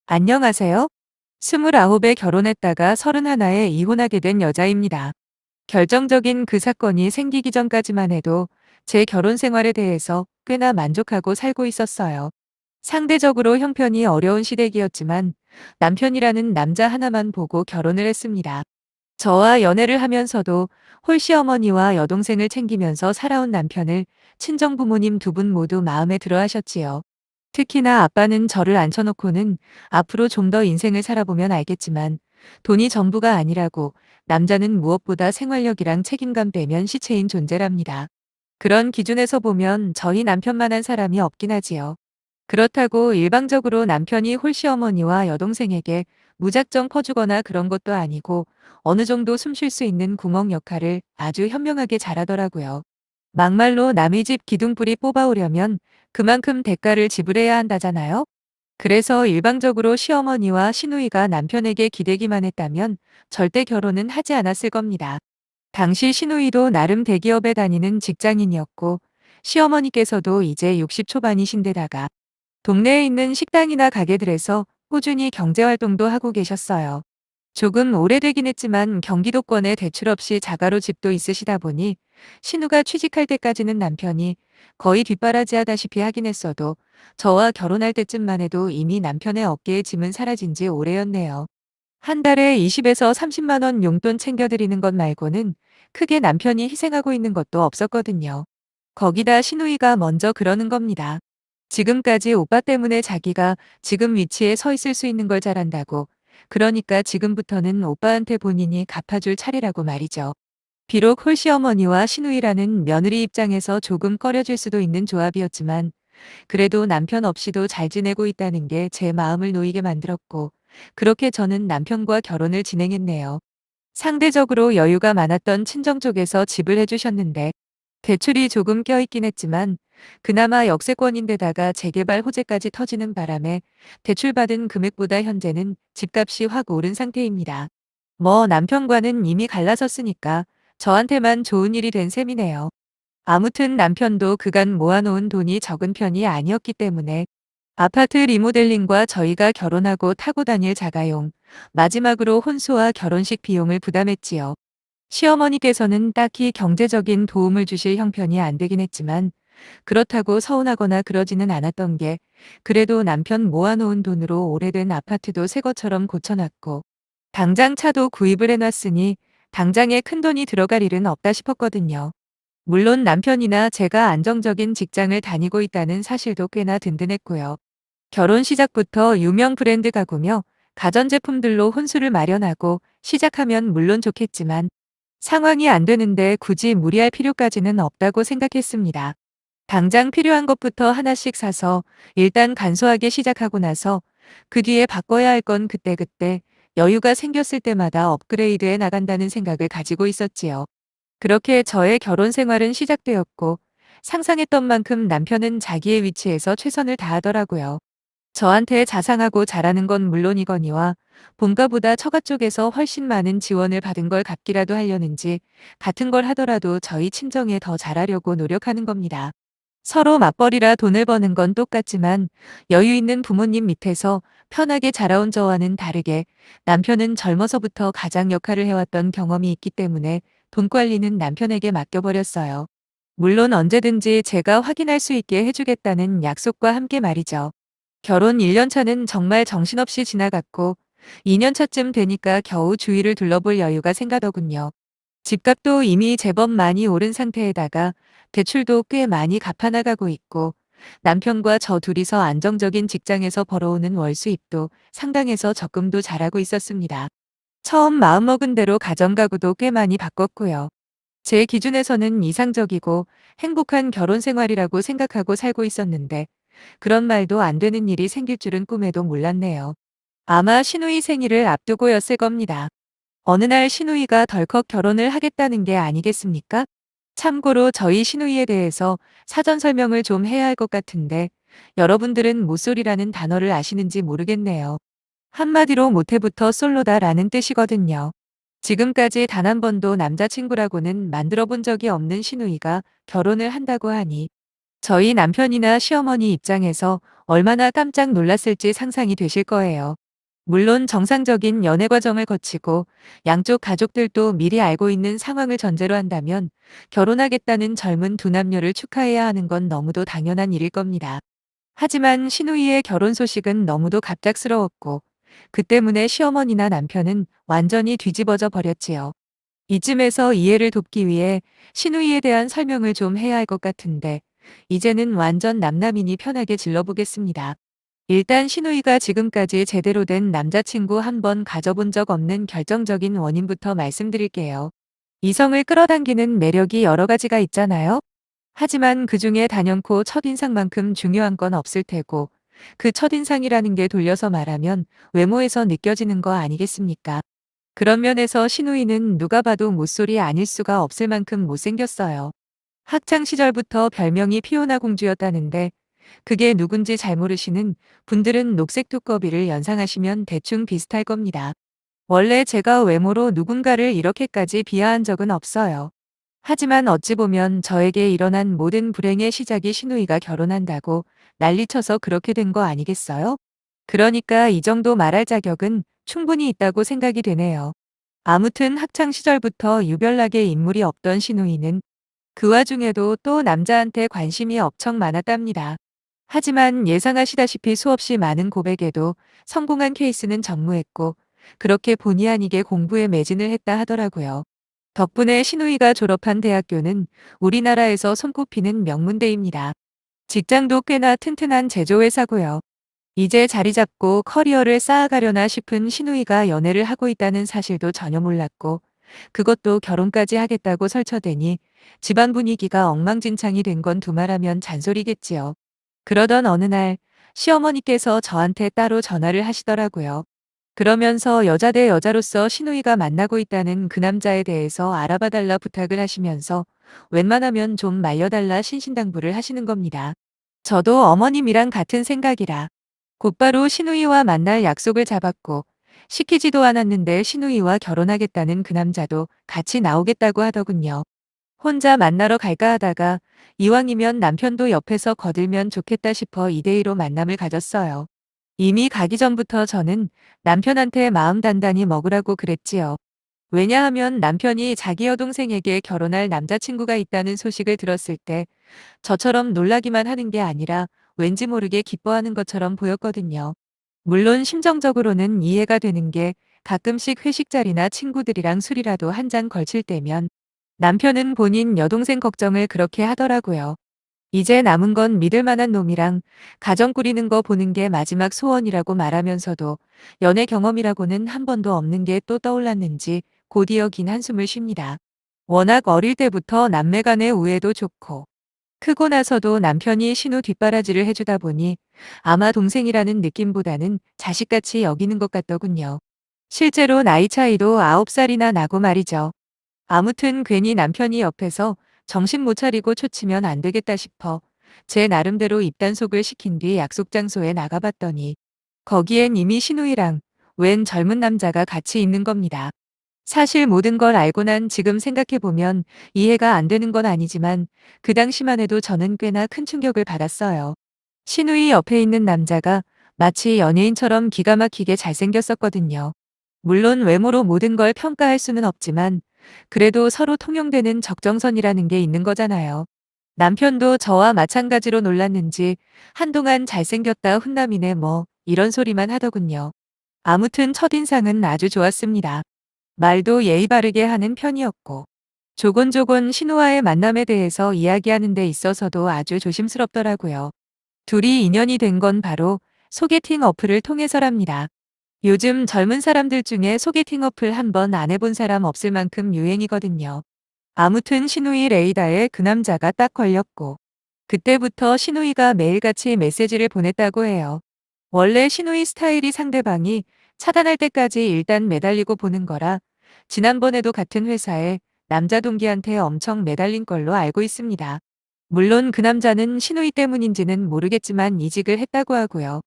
안녕하세요. 29에 결혼했다가 31에 이혼하게 된 여자입니다. 결정적인 그 사건이 생기기 전까지만 해도 제 결혼 생활에 대해서 꽤나 만족하고 살고 있었어요. 상대적으로 형편이 어려운 시댁이었지만 남편이라는 남자 하나만 보고 결혼을 했습니다. 저와 연애를 하면서도 홀시어머니와 여동생을 챙기면서 살아온 남편을 친정 부모님 두 분 모두 마음에 들어 하셨지요. 특히나 아빠는 저를 앉혀놓고는 앞으로 좀 더 인생을 살아보면 알겠지만 돈이 전부가 아니라고, 남자는 무엇보다 생활력이랑 책임감 빼면 시체인 존재랍니다. 그런 기준에서 보면 저희 남편만한 사람이 없긴 하지요. 그렇다고 일방적으로 남편이 홀시어머니와 여동생에게 무작정 퍼주거나 그런 것도 아니고 어느 정도 숨 쉴 수 있는 구멍 역할을 아주 현명하게 잘하더라고요. 막말로 남의 집 기둥뿌리 뽑아오려면 그만큼 대가를 지불해야 한다잖아요. 그래서 일방적으로 시어머니와 시누이가 남편에게 기대기만 했다면 절대 결혼은 하지 않았을 겁니다. 당시 시누이도 나름 대기업에 다니는 직장인이었고 시어머니께서도 이제 60 초반이신데다가 동네에 있는 식당이나 가게들에서 꾸준히 경제활동도 하고 계셨어요. 조금 오래되긴 했지만 경기도권에 대출 없이 자가로 집도 있으시다 보니 신우가 취직할 때까지는 남편이 거의 뒷바라지하다시피 하긴 했어도 저와 결혼할 때쯤만 해도 이미 남편의 어깨에 짐은 사라진 지 오래였네요. 한 달에 20에서 30만 원 용돈 챙겨드리는 것 말고는 크게 남편이 희생하고 있는 것도 없었거든요. 거기다 시누이가 먼저 그러는 겁니다. 지금까지 오빠 때문에 자기가 지금 위치에 서 있을 수 있는 걸 잘한다고. 그러니까 지금부터는 오빠한테 본인이 갚아줄 차례라고 말이죠. 비록 홀시어머니와 시누이라는 며느리 입장에서 조금 꺼려질 수도 있는 조합이었지만 그래도 남편 없이도 잘 지내고 있다는 게 제 마음을 놓이게 만들었고, 그렇게 저는 남편과 결혼을 진행했네요. 상대적으로 여유가 많았던 친정 쪽에서 집을 해주셨는데 대출이 조금 껴있긴 했지만 그나마 역세권인데다가 재개발 호재까지 터지는 바람에 대출받은 금액보다 현재는 집값이 확 오른 상태입니다. 뭐 남편과는 이미 갈라섰으니까 저한테만 좋은 일이 된 셈이네요. 아무튼 남편도 그간 모아놓은 돈이 적은 편이 아니었기 때문에 아파트 리모델링과 저희가 결혼하고 타고 다닐 자가용, 마지막으로 혼수와 결혼식 비용을 부담했지요. 시어머니께서는 딱히 경제적인 도움을 주실 형편이 안 되긴 했지만 그렇다고 서운하거나 그러지는 않았던 게, 그래도 남편 모아놓은 돈으로 오래된 아파트도 새 것처럼 고쳐놨고 당장 차도 구입을 해놨으니 당장에 큰돈이 들어갈 일은 없다 싶었거든요. 물론 남편이나 제가 안정적인 직장을 다니고 있다는 사실도 꽤나 든든했고요. 결혼 시작부터 유명 브랜드 가구며 가전제품들로 혼수를 마련하고 시작하면 물론 좋겠지만 상황이 안 되는데 굳이 무리할 필요까지는 없다고 생각했습니다. 당장 필요한 것부터 하나씩 사서 일단 간소하게 시작하고 나서 그 뒤에 바꿔야 할 건 그때그때 여유가 생겼을 때마다 업그레이드해 나간다는 생각을 가지고 있었지요. 그렇게 저의 결혼 생활은 시작되었고 상상했던 만큼 남편은 자기의 위치에서 최선을 다하더라고요. 저한테 자상하고 잘하는 건 물론이거니와 본가보다 처가 쪽에서 훨씬 많은 지원을 받은 걸 갚기라도 하려는지 같은 걸 하더라도 저희 친정에 더 잘하려고 노력하는 겁니다. 서로 맞벌이라 돈을 버는 건 똑같지만 여유 있는 부모님 밑에서 편하게 자라온 저와는 다르게 남편은 젊어서부터 가장 역할을 해왔던 경험이 있기 때문에 돈 관리는 남편에게 맡겨버렸어요. 물론 언제든지 제가 확인할 수 있게 해주겠다는 약속과 함께 말이죠. 결혼 1년 차는 정말 정신없이 지나갔고 2년 차쯤 되니까 겨우 주위를 둘러볼 여유가 생가더군요. 집값도 이미 제법 많이 오른 상태에다가 대출도 꽤 많이 갚아나가고 있고 남편과 저 둘이서 안정적인 직장에서 벌어오는 월 수입도 상당해서 적금도 잘하고 있었습니다. 처음 마음먹은 대로 가정가구도 꽤 많이 바꿨고요. 제 기준에서는 이상적이고 행복한 결혼 생활이라고 생각하고 살고 있었는데 그런 말도 안 되는 일이 생길 줄은 꿈에도 몰랐네요. 아마 시누이 생일을 앞두고였을 겁니다. 어느 날 시누이가 덜컥 결혼을 하겠다는 게 아니겠습니까? 참고로 저희 시누이에 대해서 사전 설명을 좀 해야 할 것 같은데 여러분들은 모쏠이라는 단어를 아시는지 모르겠네요. 한마디로 모태부터 솔로다라는 뜻이거든요. 지금까지 단 한 번도 남자친구라고는 만들어 본 적이 없는 시누이가 결혼을 한다고 하니 저희 남편이나 시어머니 입장에서 얼마나 깜짝 놀랐을지 상상이 되실 거예요. 물론 정상적인 연애 과정을 거치고 양쪽 가족들도 미리 알고 있는 상황을 전제로 한다면 결혼하겠다는 젊은 두 남녀를 축하해야 하는 건 너무도 당연한 일일 겁니다. 하지만 신우이의 결혼 소식은 너무도 갑작스러웠고 그 때문에 시어머니나 남편은 완전히 뒤집어져 버렸지요. 이쯤에서 이해를 돕기 위해 신우이에 대한 설명을 좀 해야 할 것 같은데 이제는 완전 남남이니 편하게 질러보겠습니다. 일단 신우이가 지금까지 제대로 된 남자친구 한 번 가져본 적 없는 결정적인 원인부터 말씀드릴게요. 이성을 끌어당기는 매력이 여러 가지가 있잖아요. 하지만 그중에 단연코 첫인상만큼 중요한 건 없을 테고 그 첫인상이라는 게 돌려서 말하면 외모에서 느껴지는 거 아니겠습니까? 그런 면에서 신우이는 누가 봐도 모쏠이 아닐 수가 없을 만큼 못생겼어요. 학창 시절부터 별명이 피오나 공주였다는데 그게 누군지 잘 모르시는 분들은 녹색 두꺼비를 연상하시면 대충 비슷할 겁니다. 원래 제가 외모로 누군가를 이렇게까지 비하한 적은 없어요. 하지만 어찌 보면 저에게 일어난 모든 불행의 시작이 신우이가 결혼한다고 난리쳐서 그렇게 된 거 아니겠어요? 그러니까 이 정도 말할 자격은 충분히 있다고 생각이 되네요. 아무튼 학창 시절부터 유별나게 인물이 없던 신우이는 그 와중에도 또 남자한테 관심이 엄청 많았답니다. 하지만 예상하시다시피 수없이 많은 고백에도 성공한 케이스는 전무했고 그렇게 본의 아니게 공부에 매진을 했다 하더라고요. 덕분에 신우이가 졸업한 대학교는 우리나라에서 손꼽히는 명문대입니다. 직장도 꽤나 튼튼한 제조회사고요. 이제 자리 잡고 커리어를 쌓아가려나 싶은 신우이가 연애를 하고 있다는 사실도 전혀 몰랐고 그것도 결혼까지 하겠다고 설쳐대니 집안 분위기가 엉망진창이 된 건 두말하면 잔소리겠지요. 그러던 어느 날 시어머니께서 저한테 따로 전화를 하시더라고요. 그러면서 여자 대 여자로서 신우이가 만나고 있다는 그 남자에 대해서 알아봐달라 부탁을 하시면서 웬만하면 좀 말려달라 신신당부를 하시는 겁니다. 저도 어머님이랑 같은 생각이라 곧바로 신우이와 만날 약속을 잡았고 시키지도 않았는데 신우이와 결혼하겠다는 그 남자도 같이 나오겠다고 하더군요. 혼자 만나러 갈까 하다가 이왕이면 남편도 옆에서 거들면 좋겠다 싶어 2대2로 만남을 가졌어요. 이미 가기 전부터 저는 남편한테 마음 단단히 먹으라고 그랬지요. 왜냐하면 남편이 자기 여동생에게 결혼할 남자친구가 있다는 소식을 들었을 때 저처럼 놀라기만 하는 게 아니라 왠지 모르게 기뻐하는 것처럼 보였거든요. 물론 심정적으로는 이해가 되는 게 가끔씩 회식 자리나 친구들이랑 술이라도 한 잔 걸칠 때면 남편은 본인 여동생 걱정을 그렇게 하더라고요. 이제 남은 건 믿을 만한 놈이랑 가정 꾸리는 거 보는 게 마지막 소원이라고 말하면서도 연애 경험이라고는 한 번도 없는 게 또 떠올랐는지 곧이어 긴 한숨을 쉽니다. 워낙 어릴 때부터 남매 간의 우애도 좋고 크고 나서도 남편이 신우 뒷바라지를 해주다 보니 아마 동생이라는 느낌보다는 자식같이 여기는 것 같더군요. 실제로 나이 차이도 9살이나 나고 말이죠. 아무튼 괜히 남편이 옆에서 정신 못 차리고 초치면 안 되겠다 싶어 제 나름대로 입단속을 시킨 뒤 약속 장소에 나가봤더니 거기엔 이미 신우이랑 웬 젊은 남자가 같이 있는 겁니다. 사실 모든 걸 알고 난 지금 생각해보면 이해가 안 되는 건 아니지만 그 당시만 해도 저는 꽤나 큰 충격을 받았어요. 신우이 옆에 있는 남자가 마치 연예인처럼 기가 막히게 잘생겼었거든요. 물론 외모로 모든 걸 평가할 수는 없지만 그래도 서로 통용되는 적정선이라는 게 있는 거잖아요. 남편도 저와 마찬가지로 놀랐는지 한동안 잘생겼다 훈남이네 뭐 이런 소리만 하더군요. 아무튼 첫인상은 아주 좋았습니다. 말도 예의 바르게 하는 편이었고 조곤조곤 신우와의 만남에 대해서 이야기하는 데 있어서도 아주 조심스럽더라고요. 둘이 인연이 된 건 바로 소개팅 어플을 통해서랍니다. 요즘 젊은 사람들 중에 소개팅 어플 한 번 안 해본 사람 없을 만큼 유행이거든요. 아무튼 신우이 레이더에 그 남자가 딱 걸렸고 그때부터 신우이가 매일같이 메시지를 보냈다고 해요. 원래 신우이 스타일이 상대방이 차단할 때까지 일단 매달리고 보는 거라 지난번에도 같은 회사에 남자 동기한테 엄청 매달린 걸로 알고 있습니다. 물론 그 남자는 신우이 때문인지는 모르겠지만 이직을 했다고 하고요.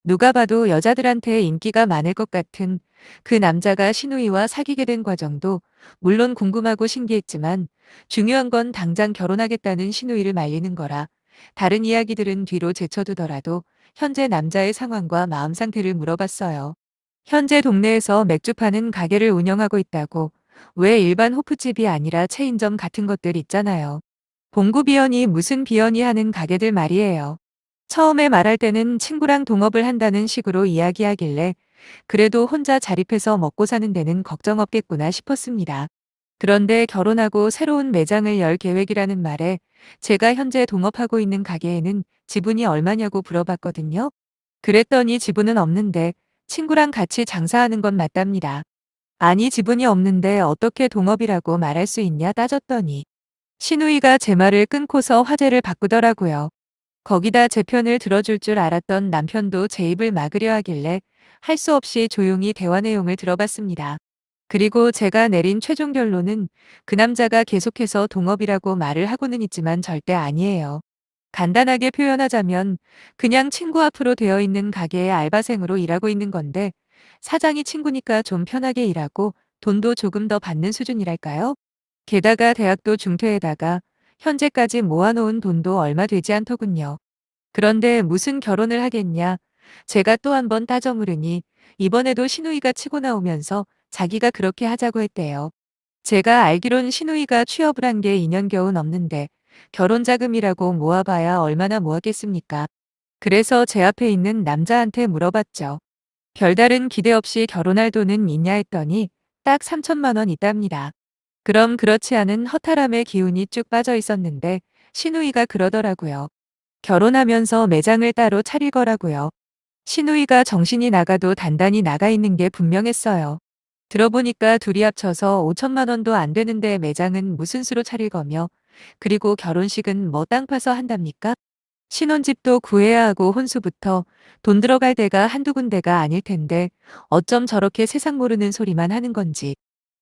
누가 봐도 여자들한테 인기가 많을 것 같은 그 남자가 신우이와 사귀게 된 과정도 물론 궁금하고 신기했지만 중요한 건 당장 결혼하겠다는 신우이를 말리는 거라 다른 이야기들은 뒤로 제쳐두더라도 현재 남자의 상황과 마음 상태를 물어봤어요. 현재 동네에서 맥주 파는 가게를 운영하고 있다고. 왜 일반 호프집이 아니라 체인점 같은 것들 있잖아요. 봉구 비언이 무슨 비언이 하는 가게들 말이에요. 처음에 말할 때는 친구랑 동업을 한다는 식으로 이야기하길래 그래도 혼자 자립해서 먹고 사는 데는 걱정 없겠구나 싶었습니다. 그런데 결혼하고 새로운 매장을 열 계획이라는 말에 제가 현재 동업하고 있는 가게에는 지분이 얼마냐고 물어봤거든요. 그랬더니 지분은 없는데 친구랑 같이 장사하는 건 맞답니다. 아니 지분이 없는데 어떻게 동업이라고 말할 수 있냐 따졌더니 시누이가 제 말을 끊고서 화제를 바꾸더라고요. 거기다 제 편을 들어줄 줄 알았던 남편도 제 입을 막으려 하길래 할 수 없이 조용히 대화 내용을 들어봤습니다. 그리고 제가 내린 최종 결론은 그 남자가 계속해서 동업이라고 말을 하고는 있지만 절대 아니에요. 간단하게 표현하자면 그냥 친구 앞으로 되어 있는 가게의 알바생으로 일하고 있는 건데 사장이 친구니까 좀 편하게 일하고 돈도 조금 더 받는 수준이랄까요? 게다가 대학도 중퇴에다가 현재까지 모아놓은 돈도 얼마 되지 않더군요. 그런데 무슨 결혼을 하겠냐? 제가 또 한번 따져 물으니 이번에도 시누이가 치고 나오면서 자기가 그렇게 하자고 했대요. 제가 알기론 시누이가 취업을 한 게 2년 겨우 넘는데 결혼 자금이라고 모아봐야 얼마나 모았겠습니까? 그래서 제 앞에 있는 남자한테 물어봤죠. 별다른 기대 없이 결혼할 돈은 있냐 했더니 딱 3천만 원 있답니다. 그럼 그렇지 않은 허탈함의 기운이 쭉 빠져 있었는데 시누이가 그러더라고요. 결혼하면서 매장을 따로 차릴 거라고요. 시누이가 정신이 나가도 단단히 나가 있는 게 분명했어요. 들어보니까 둘이 합쳐서 5천만 원도 안 되는데 매장은 무슨 수로 차릴 거며 그리고 결혼식은 뭐 땅 파서 한답니까? 신혼집도 구해야 하고 혼수부터 돈 들어갈 데가 한두 군데가 아닐 텐데 어쩜 저렇게 세상 모르는 소리만 하는 건지.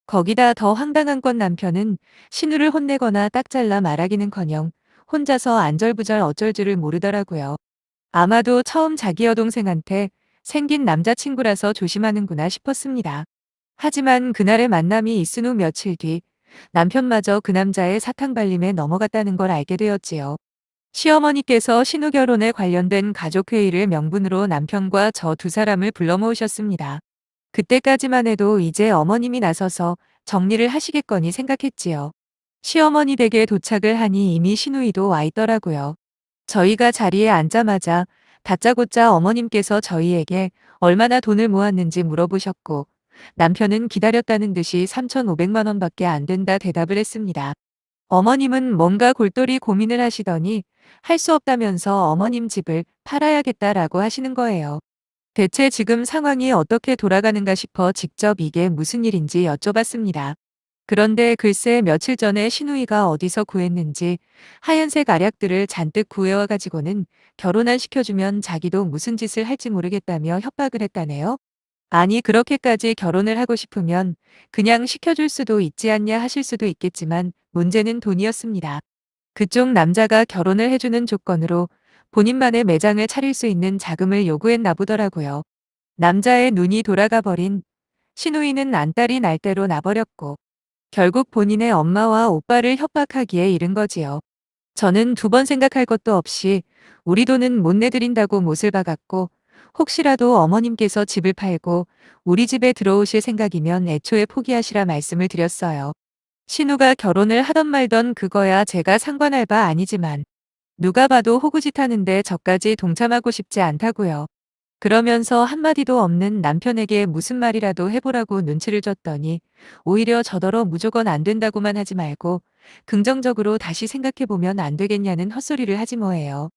거기다 더 황당한 건 남편은 신우를 혼내거나 딱 잘라 말하기는커녕 혼자서 안절부절 어쩔 줄을 모르더라고요. 아마도 처음 자기 여동생한테 생긴 남자친구라서 조심하는구나 싶었습니다. 하지만 그날의 만남이 있은 후 며칠 뒤 남편마저 그 남자의 사탕발림에 넘어갔다는 걸 알게 되었지요. 시어머니께서 신우 결혼에 관련된 가족회의를 명분으로 남편과 저 두 사람을 불러 모으셨습니다. 그때까지만 해도 이제 어머님이 나서서 정리를 하시겠거니 생각했지요. 시어머니 댁에 도착을 하니 이미 시누이도 와 있더라고요. 저희가 자리에 앉자마자 다짜고짜 어머님께서 저희에게 얼마나 돈을 모았는지 물어보셨고 남편은 기다렸다는 듯이 3,500만 원밖에 안 된다 대답을 했습니다. 어머님은 뭔가 골똘히 고민을 하시더니 할 수 없다면서 어머님 집을 팔아야겠다라고 하시는 거예요. 대체 지금 상황이 어떻게 돌아가는가 싶어 직접 이게 무슨 일인지 여쭤봤습니다. 그런데 글쎄 며칠 전에 시누이가 어디서 구했는지 하얀색 알약들을 잔뜩 구해와 가지고는 결혼 안 시켜주면 자기도 무슨 짓을 할지 모르겠다며 협박을 했다네요. 아니 그렇게까지 결혼을 하고 싶으면 그냥 시켜줄 수도 있지 않냐 하실 수도 있겠지만 문제는 돈이었습니다. 그쪽 남자가 결혼을 해주는 조건으로 본인만의 매장을 차릴 수 있는 자금을 요구했나 보더라고요. 남자의 눈이 돌아가 버린 시누이는 안달이 날 대로 나버렸고 결국 본인의 엄마와 오빠를 협박하기에 이른 거지요. 저는 두 번 생각할 것도 없이 우리 돈은 못 내드린다고 못을 박았고 혹시라도 어머님께서 집을 팔고 우리 집에 들어오실 생각이면 애초에 포기하시라 말씀을 드렸어요. 신우가 결혼을 하던 말던 그거야 제가 상관할 바 아니지만 누가 봐도 호구짓 하는데 저까지 동참하고 싶지 않다고요. 그러면서 한마디도 없는 남편에게 무슨 말이라도 해보라고 눈치를 줬더니 오히려 저더러 무조건 안 된다고만 하지 말고 긍정적으로 다시 생각해보면 안 되겠냐는 헛소리를 하지 뭐예요.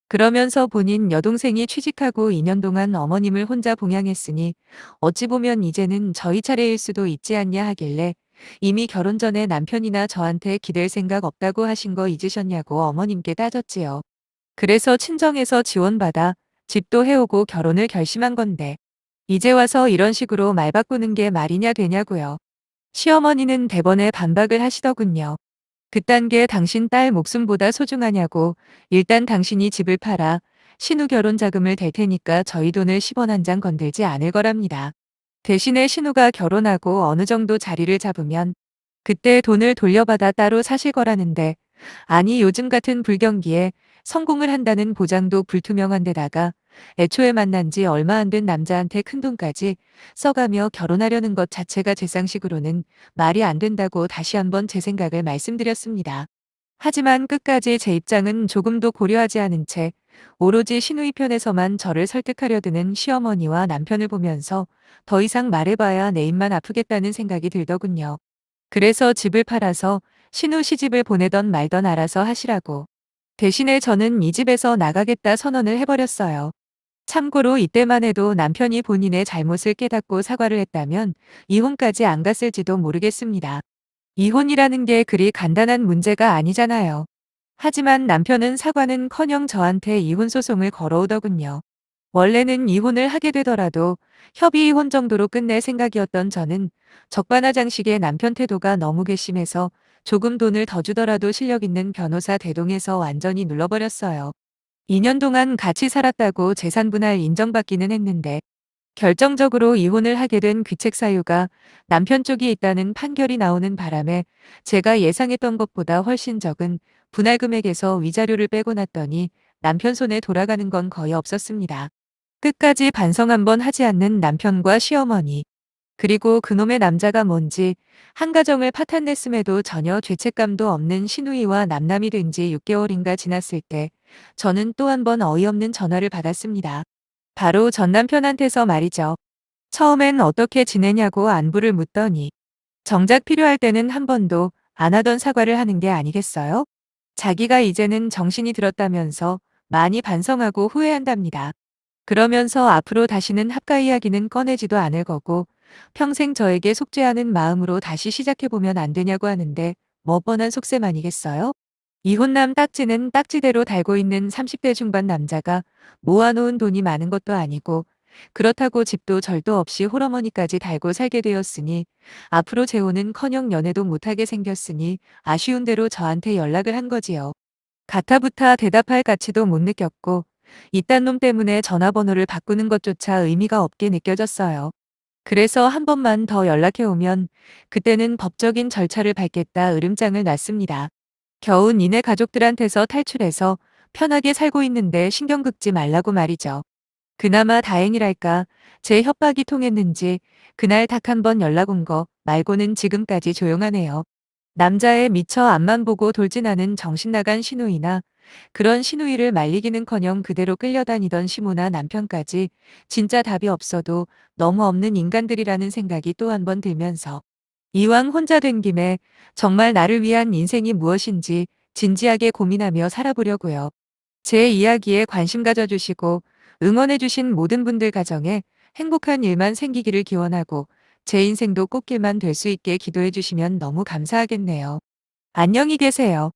그러면서 본인 여동생이 취직하고 2년 동안 어머님을 혼자 봉양했으니 어찌 보면 이제는 저희 차례일 수도 있지 않냐 하길래 이미 결혼 전에 남편이나 저한테 기댈 생각 없다고 하신 거 잊으셨냐고 어머님께 따졌지요. 그래서 친정에서 지원받아 집도 해오고 결혼을 결심한 건데 이제 와서 이런 식으로 말 바꾸는 게 말이냐 되냐고요. 시어머니는 대번에 반박을 하시더군요. 그딴 게 당신 딸 목숨보다 소중하냐고 일단 당신이 집을 팔아 신우 결혼 자금을 댈 테니까 저희 돈을 10원 한 장 건들지 않을 거랍니다. 대신에 신우가 결혼하고 어느 정도 자리를 잡으면 그때 돈을 돌려받아 따로 사실 거라는데 아니 요즘 같은 불경기에 성공을 한다는 보장도 불투명한 데다가 애초에 만난 지 얼마 안 된 남자한테 큰돈까지 써가며 결혼하려는 것 자체가 제 상식으로는 말이 안 된다고 다시 한번 제 생각을 말씀드렸습니다. 하지만 끝까지 제 입장은 조금도 고려하지 않은 채 오로지 시누이 편에서만 저를 설득하려 드는 시어머니와 남편을 보면서 더 이상 말해봐야 내 입만 아프겠다는 생각이 들더군요. 그래서 집을 팔아서 시누 시집을 보내던 말던 알아서 하시라고. 대신에 저는 이 집에서 나가겠다 선언을 해버렸어요. 참고로 이때만 해도 남편이 본인의 잘못을 깨닫고 사과를 했다면 이혼까지 안 갔을지도 모르겠습니다. 이혼이라는 게 그리 간단한 문제가 아니잖아요. 하지만 남편은 사과는커녕 저한테 이혼 소송을 걸어오더군요. 원래는 이혼을 하게 되더라도 협의 이혼 정도로 끝낼 생각이었던 저는 적반하장식의 남편 태도가 너무 괘씸해서 조금 돈을 더 주더라도 실력 있는 변호사 대동해서 완전히 눌러버렸어요. 2년 동안 같이 살았다고 재산 분할 인정받기는 했는데 결정적으로 이혼을 하게 된 귀책 사유가 남편 쪽이 있다는 판결이 나오는 바람에 제가 예상했던 것보다 훨씬 적은 분할 금액에서 위자료를 빼고 났더니 남편 손에 돌아가는 건 거의 없었습니다. 끝까지 반성 한번 하지 않는 남편과 시어머니, 그리고 그놈의 남자가 뭔지 한 가정을 파탄냈음에도 전혀 죄책감도 없는 시누이와 남남이 된 지 6개월인가 지났을 때 저는 또 한 번 어이없는 전화를 받았습니다. 바로 전 남편한테서 말이죠. 처음엔 어떻게 지내냐고 안부를 묻더니 정작 필요할 때는 한 번도 안 하던 사과를 하는 게 아니겠어요? 자기가 이제는 정신이 들었다면서 많이 반성하고 후회한답니다. 그러면서 앞으로 다시는 합가 이야기는 꺼내지도 않을 거고 평생 저에게 속죄하는 마음으로 다시 시작해보면 안 되냐고 하는데 뭐 뻔한 속셈 아니겠어요? 이혼남 딱지는 딱지대로 달고 있는 30대 중반 남자가 모아놓은 돈이 많은 것도 아니고 그렇다고 집도 절도 없이 홀어머니까지 달고 살게 되었으니 앞으로 재혼은커녕 연애도 못하게 생겼으니 아쉬운 대로 저한테 연락을 한 거지요. 가타부타 대답할 가치도 못 느꼈고 이딴 놈 때문에 전화번호를 바꾸는 것조차 의미가 없게 느껴졌어요. 그래서 한 번만 더 연락해오면 그때는 법적인 절차를 밟겠다 으름장을 놨습니다. 겨우 니네 가족들한테서 탈출해서 편하게 살고 있는데 신경 긁지 말라고 말이죠. 그나마 다행이랄까 제 협박이 통했는지 그날 딱 한 번 연락 온 거 말고는 지금까지 조용하네요. 남자의 미처 앞만 보고 돌진하는 정신나간 시누이나 그런 시누이를 말리기는커녕 그대로 끌려다니던 시모나 남편까지 진짜 답이 없어도 너무 없는 인간들이라는 생각이 또 한 번 들면서 이왕 혼자 된 김에 정말 나를 위한 인생이 무엇인지 진지하게 고민하며 살아보려고요. 제 이야기에 관심 가져주시고 응원해주신 모든 분들 가정에 행복한 일만 생기기를 기원하고 제 인생도 꽃길만 될 수 있게 기도해주시면 너무 감사하겠네요. 안녕히 계세요.